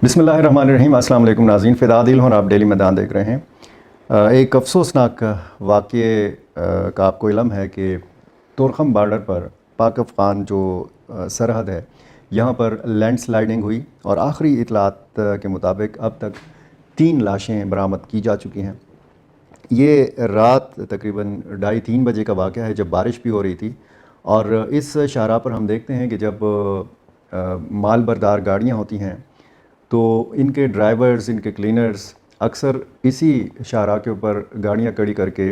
बिस्मिल्लाहिर्रहमानिर्रहीम। अस्सलाम वालेकुम नाज़रीन, फ़िदा दिल और आप डेली मैदान देख रहे हैं। एक अफसोसनाक वाक़ये का आपको इल्म है कि तोरखम बॉर्डर पर पाक अफ़गान जो सरहद है, यहाँ पर लैंड स्लाइडिंग हुई और आखिरी इतलात के मुताबिक अब तक 3 लाशें बरामद की जा चुकी हैं। ये रात तकरीबन 2:30-3 बजे का वाक़या है, जब बारिश भी हो रही थी। और इस शाहराह पर हम देखते हैं कि जब माल बरदार गाड़ियाँ होती हैं तो इनके ड्राइवर्स, इनके क्लीनर्स अक्सर इसी शाहराह के ऊपर गाड़ियाँ खड़ी करके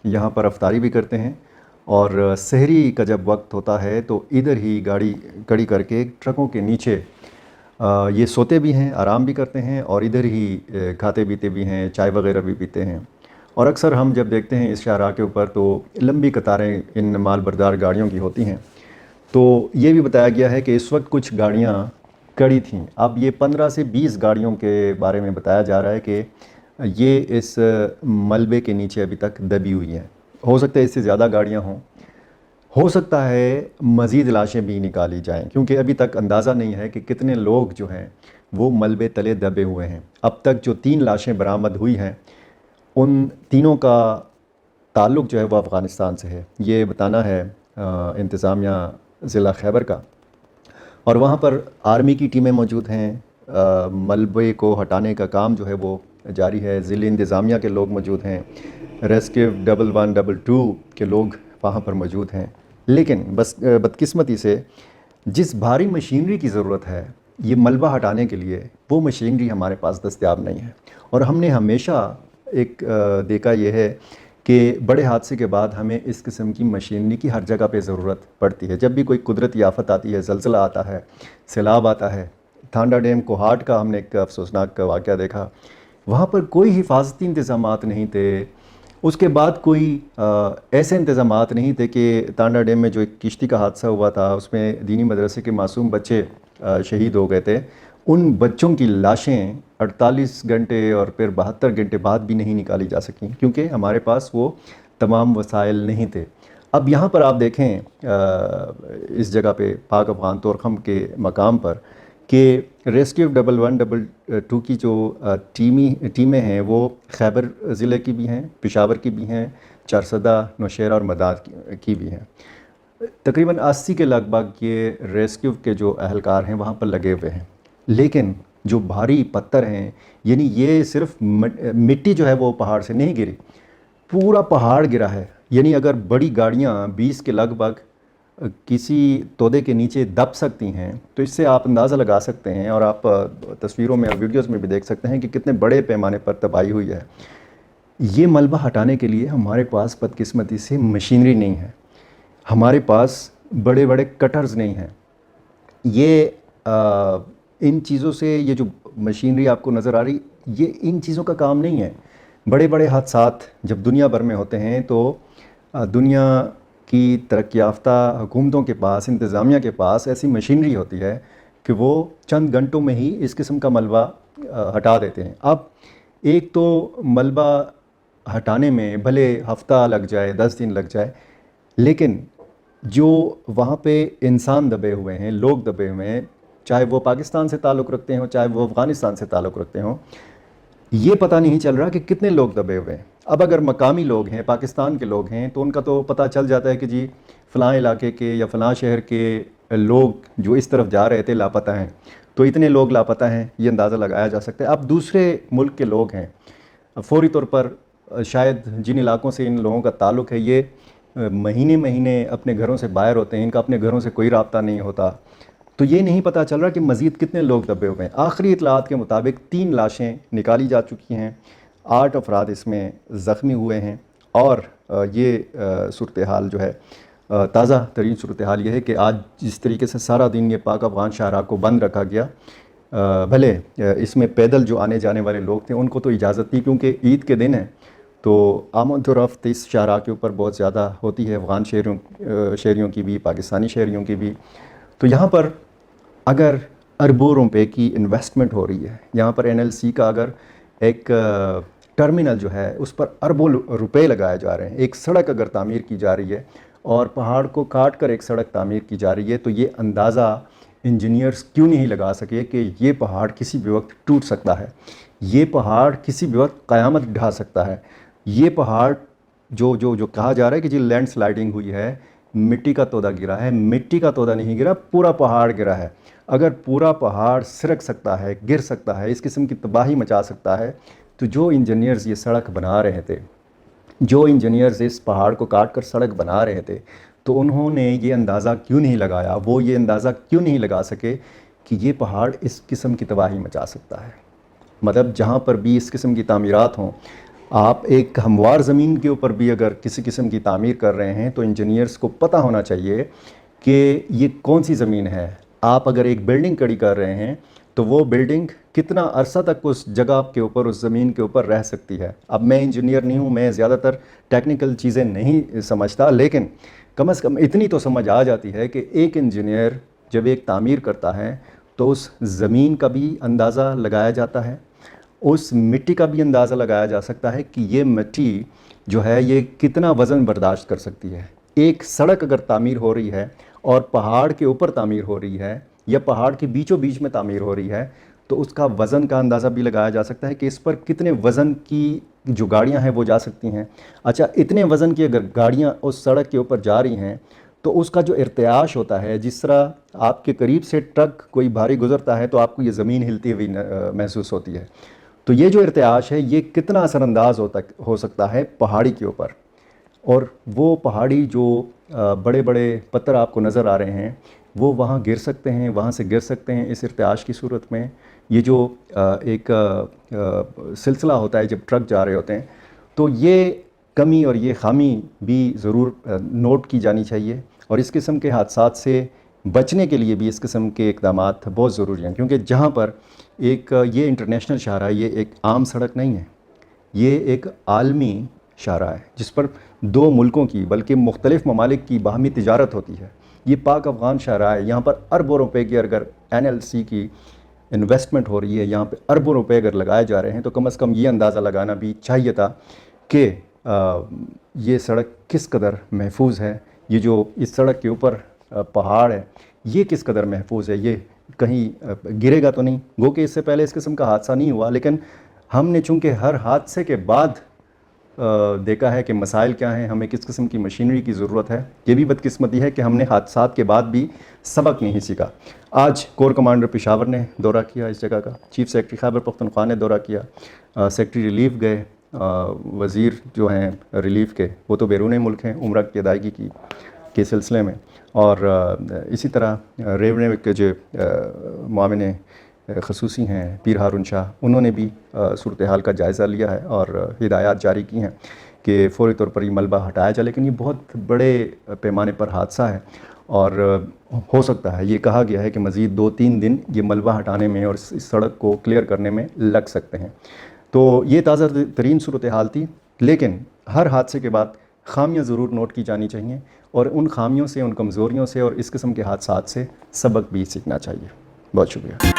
यहाँ पर अफ्तारी भी करते हैं। और सहरी का जब वक्त होता है तो इधर ही गाड़ी खड़ी करके ट्रकों के नीचे ये सोते भी हैं, आराम भी करते हैं और इधर ही खाते पीते भी हैं, चाय वगैरह भी पीते हैं। और अक्सर हम जब देखते हैं इस शाहराह के ऊपर तो लंबी कतारें इन माल बरदार गाड़ियों की होती हैं। तो ये भी बताया गया है कि इस वक्त कुछ गाड़ियाँ खड़ी थीं। अब ये 15 से 20 गाड़ियों के बारे में बताया जा रहा है कि ये इस मलबे के नीचे अभी तक दबी हुई हैं। हो सकता है इससे ज़्यादा गाड़ियाँ हों, हो सकता है मज़ीद लाशें भी निकाली जाएं, क्योंकि अभी तक अंदाज़ा नहीं है कि कितने लोग जो हैं वो मलबे तले दबे हुए हैं। अब तक जो 3 लाशें बरामद हुई हैं, उन तीनों का ताल्लुक़ जो है वो अफ़गानिस्तान से है, ये बताना है इंतज़ामिया ज़िला खैबर का। और वहाँ पर आर्मी की टीमें मौजूद हैं। मलबे को हटाने का काम जो है वो जारी है। ज़िले इंतज़ामिया के लोग मौजूद हैं, रेस्क्यू 1112 के लोग वहाँ पर मौजूद हैं। लेकिन बस बदकिस्मती से जिस भारी मशीनरी की ज़रूरत है ये मलबा हटाने के लिए, वो मशीनरी हमारे पास दस्तयाब नहीं है। और हमने हमेशा एक देखा ये है कि बड़े हादसे के बाद हमें इस किस्म की मशीनरी की हर जगह पे ज़रूरत पड़ती है। जब भी कोई कुदरती आफत आती है, ज़लज़ला आता है, सैलाब आता है। थांडा डैम कोहाट का हमने एक अफसोसनाक वाक़या देखा, वहाँ पर कोई हिफाजती इंतज़ामात नहीं थे। उसके बाद कोई ऐसे इंतज़ामात नहीं थे कि तांडा डैम में जो एक किश्ती का हादसा हुआ था उसमें दीनी मदरसे के मासूम बच्चे शहीद हो गए थे। उन बच्चों की लाशें 48 घंटे और फिर 72 घंटे बाद भी नहीं निकाली जा सकीं, क्योंकि हमारे पास वो तमाम वसाइल नहीं थे। अब यहाँ पर आप देखें इस जगह पे पाक अफ़गान तोरखम के मकाम पर कि रेस्क्यू 1112 की जो टीमें हैं वो खैबर ज़िले की भी हैं, पेशावर की भी हैं, चारसदा, नौशेरा और मदाद की भी हैं। तकरीबन 80 के लगभग ये रेस्क्यू के जो अहलकार हैं वहाँ पर लगे हुए हैं। लेकिन जो भारी पत्थर हैं, यानी ये सिर्फ मिट्टी जो है वो पहाड़ से नहीं गिरी, पूरा पहाड़ गिरा है। यानी अगर बड़ी गाड़ियाँ 20 के लगभग किसी तोदे के नीचे दब सकती हैं तो इससे आप अंदाज़ा लगा सकते हैं, और आप तस्वीरों में और वीडियोज़ में भी देख सकते हैं कि कितने बड़े पैमाने पर तबाही हुई है। ये मलबा हटाने के लिए हमारे पास बदकिस्मती से मशीनरी नहीं है, हमारे पास बड़े बड़े कटर्स नहीं हैं। ये इन चीज़ों से, ये जो मशीनरी आपको नज़र आ रही, ये इन चीज़ों का काम नहीं है। बड़े बड़े हादसात जब दुनिया भर में होते हैं तो दुनिया की तरक्की याफ्ता हुकूमतों के पास, इंतज़ामिया के पास ऐसी मशीनरी होती है कि वो चंद घंटों में ही इस किस्म का मलबा हटा देते हैं। अब एक तो मलबा हटाने में भले हफ़्ता लग जाए, 10 दिन लग जाए, लेकिन जो वहाँ पे इंसान दबे हुए हैं, लोग दबे हुए हैं, चाहे वो पाकिस्तान से ताल्लुक़ रखते हों, चाहे वो अफ़गानिस्तान से ताल्लुक़ रखते हों, ये पता नहीं चल रहा कि कितने लोग दबे हुए हैं। अब अगर मकामी लोग हैं, पाकिस्तान के लोग हैं, तो उनका तो पता चल जाता है कि जी फ़लाँ इलाके के या फ़लाँ शहर के लोग जो इस तरफ जा रहे थे लापता हैं, तो इतने लोग लापता हैं, ये अंदाज़ा लगाया जा सकता है। अब दूसरे मुल्क के लोग हैं, फ़ौरी तौर पर शायद जिन इलाकों से इन लोगों का ताल्लुक़ है, ये महीने महीने अपने घरों से बाहर होते हैं, इनका अपने घरों से कोई राब्ता नहीं होता, तो ये नहीं पता चल रहा कि मज़ीद कितने लोग दबे हुए हैं। आखिरी इतलात के मुताबिक 3 लाशें निकाली जा चुकी हैं, 8 अफराद इसमें ज़ख्मी हुए हैं। और ये सूरत हाल जो है, ताज़ा तरीन सूरत हाल ये है कि आज जिस तरीके से सारा दिन ये पाक अफ़गान शाहराह को बंद रखा गया, भले इसमें पैदल जो आने जाने वाले लोग थे उनको तो इजाज़त थी, क्योंकि ईद के दिन है तो आमद और रफ्त इस शाहराह के ऊपर बहुत ज़्यादा होती है, अफ़गान शहरियों की भी, पाकिस्तानी शहरियों की भी। तो यहाँ पर अगर अरबों रुपए की इन्वेस्टमेंट हो रही है, यहाँ पर NLC का अगर एक टर्मिनल जो है उस पर अरबों रुपए लगाए जा रहे हैं, एक सड़क अगर तामीर की जा रही है और पहाड़ को काट कर एक सड़क तामीर की जा रही है, तो ये अंदाज़ा انجینئرز کیوں نہیں لگا سکے کہ یہ پہاڑ کسی بھی وقت ٹوٹ سکتا ہے، یہ پہاڑ کسی بھی وقت قیامت ڈھا سکتا ہے، یہ پہاڑ جو کہا جا رہا ہے کہ جی لینڈ سلائڈنگ ہوئی ہے، مٹی کا تودہ گرا ہے، مٹی کا تودہ نہیں گرا، پورا پہاڑ گرا ہے۔ اگر پورا پہاڑ سرک سکتا ہے، گر سکتا ہے، اس قسم کی تباہی مچا سکتا ہے، تو جو انجینئرز یہ سڑک بنا رہے تھے، جو انجینئرز اس پہاڑ کو کاٹ کر سڑک بنا رہے تھے، تو انہوں نے یہ اندازہ کیوں نہیں لگایا، وہ یہ اندازہ کیوں نہیں لگا سکے کہ یہ پہاڑ اس قسم کی تباہی مچا سکتا ہے۔ مطلب جہاں پر بھی اس قسم کی تعمیرات ہوں، آپ ایک ہموار زمین کے اوپر بھی اگر کسی قسم کی تعمیر کر رہے ہیں تو انجینئرز کو پتہ ہونا چاہیے کہ یہ کون سی زمین ہے۔ آپ اگر ایک بلڈنگ کھڑی کر رہے ہیں تو وہ بلڈنگ کتنا عرصہ تک اس جگہ کے اوپر، اس زمین کے اوپر رہ سکتی ہے۔ اب میں انجینئر نہیں ہوں، میں زیادہ تر ٹیکنیکل چیزیں نہیں سمجھتا، لیکن کم از کم اتنی تو سمجھ آ جاتی ہے کہ ایک انجینئر جب ایک تعمیر کرتا ہے تو اس زمین کا بھی اندازہ لگایا جاتا ہے، اس مٹی کا بھی اندازہ لگایا جا سکتا ہے کہ یہ مٹی جو ہے یہ کتنا وزن برداشت کر سکتی ہے۔ ایک سڑک اگر تعمیر ہو رہی ہے اور پہاڑ کے اوپر تعمیر ہو رہی ہے یا پہاڑ کے بیچوں بیچ میں تعمیر ہو رہی ہے تو اس کا وزن کا اندازہ بھی لگایا جا سکتا ہے کہ اس پر کتنے وزن کی جو گاڑیاں ہیں وہ جا سکتی ہیں۔ اچھا، اتنے وزن کی اگر گاڑیاں اس سڑک کے اوپر جا رہی ہیں تو اس کا جو ارتعاش ہوتا ہے، جس طرح آپ کے قریب سے ٹرک کوئی بھاری گزرتا ہے تو آپ کو یہ زمین ہلتی ہوئی محسوس ہوتی ہے، تو یہ جو ارتعاش ہے یہ کتنا اثر انداز ہو سکتا ہے پہاڑی کے اوپر۔ اور وہ پہاڑی جو بڑے بڑے پتھر آپ کو نظر آ رہے ہیں وہ وہاں گر سکتے ہیں، وہاں سے گر سکتے ہیں اس ارتعاش کی صورت میں۔ یہ جو ایک سلسلہ ہوتا ہے جب ٹرک جا رہے ہوتے ہیں، تو یہ کمی اور یہ خامی بھی ضرور نوٹ کی جانی چاہیے، اور اس قسم کے حادثات سے بچنے کے لیے بھی اس قسم کے اقدامات بہت ضروری ہیں، کیونکہ جہاں پر یہ انٹرنیشنل شاہراہ ہے، یہ ایک عام سڑک نہیں ہے، یہ ایک عالمی شاہراہ ہے جس پر دو ملکوں کی بلکہ مختلف ممالک کی باہمی تجارت ہوتی ہے۔ یہ پاک افغان شاہراہ ہے، یہاں پر اربوں روپے کی اگر NLC کی انویسٹمنٹ ہو رہی ہے، یہاں پہ اربوں روپے اگر لگائے جا رہے ہیں تو کم از کم یہ اندازہ لگانا بھی چاہیے تھا کہ یہ سڑک کس قدر محفوظ ہے، یہ جو اس سڑک کے اوپر پہاڑ ہے یہ کس قدر محفوظ ہے، یہ کہیں گرے گا تو نہیں۔ گو کہ اس سے پہلے اس قسم کا حادثہ نہیں ہوا، لیکن ہم نے چونکہ ہر حادثے کے بعد دیکھا ہے کہ مسائل کیا ہیں، ہمیں کس قسم کی مشینری کی ضرورت ہے۔ یہ بھی بدقسمتی ہے کہ ہم نے حادثات کے بعد بھی سبق نہیں سیکھا۔ آج کور کمانڈر پشاور نے دورہ کیا اس جگہ کا، چیف سیکرٹری خیبر پختونخوا نے دورہ کیا، سیکرٹری ریلیف گئے، وزیر جو ہیں ریلیف کے وہ تو بیرون ملک ہیں عمرہ کی ادائیگی کے سلسلے میں، اور اسی طرح ریونیو کے جو معاون خصوصی ہیں پیر ہارون شاہ، انہوں نے بھی صورتحال کا جائزہ لیا ہے اور ہدایات جاری کی ہیں کہ فوری طور پر یہ ملبہ ہٹایا جائے، لیکن یہ بہت بڑے پیمانے پر حادثہ ہے اور ہو سکتا ہے، یہ کہا گیا ہے کہ مزید 2-3 دن یہ ملبہ ہٹانے میں اور اس سڑک کو کلیئر کرنے میں لگ سکتے ہیں۔ تو یہ تازہ ترین صورتحال تھی، لیکن ہر حادثے کے بعد خامیاں ضرور نوٹ کی جانی چاہیے اور ان خامیوں سے، ان کمزوریوں سے اور اس قسم کے حادثات سے سبق بھی سیکھنا چاہیے۔ بہت شکریہ۔